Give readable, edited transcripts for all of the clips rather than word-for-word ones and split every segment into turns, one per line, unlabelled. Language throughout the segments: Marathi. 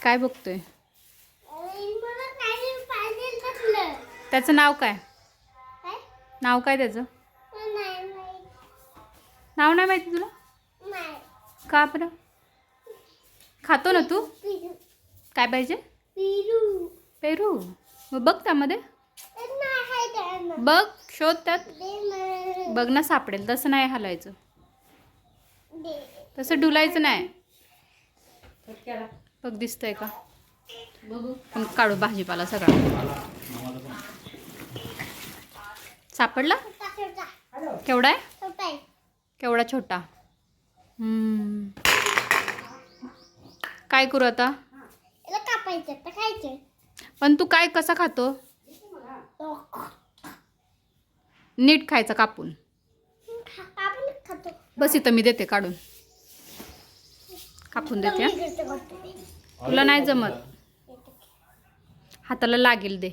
काय बघतोय? त्याचं नाव काय? नाव काय त्याचं? नाव नाही माहिती तुला? का बरं? खातो ना तू? काय पाहिजे? पेरू. मग बघ त्यामध्ये. बघ, शोध त्यात. बघ ना, सापडेल. तसं नाही हलायचं, तसं डुलायचं नाही. बघ, दिसतंय का? पण काढू भाजीपाला सगळा. सापडला? केवढा आहे? केवढा छोटा. काय करू आता? पण तू काय कसा खातो? नीट खायचं कापून. बस इथं मी देते काढून. कापून देते. तुला नाही जमत. हाताला लागेल दे.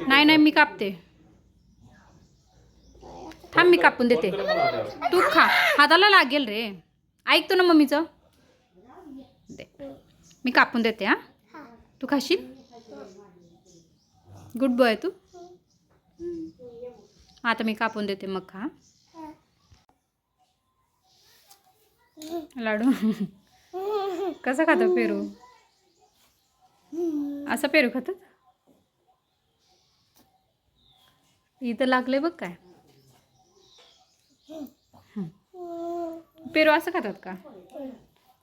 नाही नाही, मी कापते. थांब, मी कापून देते. तू खा. हाताला लागेल रे. ऐकतो ना मम्मीचं. दे, मी कापून देते. हा, तू खाशील? गुड बॉय तू. आता मी कापून देते, मग खा. लाडू. कसं खातो पेरू? असं पेरू खातात? इथं लागले बघ काय. पेरू असं खातात का?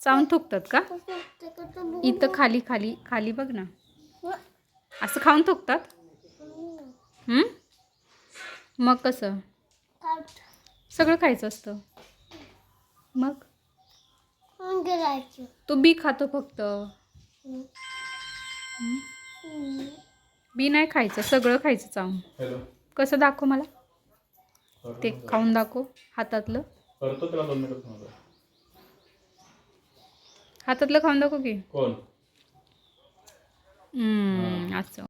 चावून थुकतात का? इथं खाली खाली खाली बघ ना. असं खाऊन थुकतात. मग कसं? सगळं खायचं असतं. मग तो बी खातो फक्त. बी नाही खायचं, सगळं खायचं चावून. कसं दाखव मला. ते खाऊन दाखव हातातलं. हातातलं खाऊन दाखव की. असं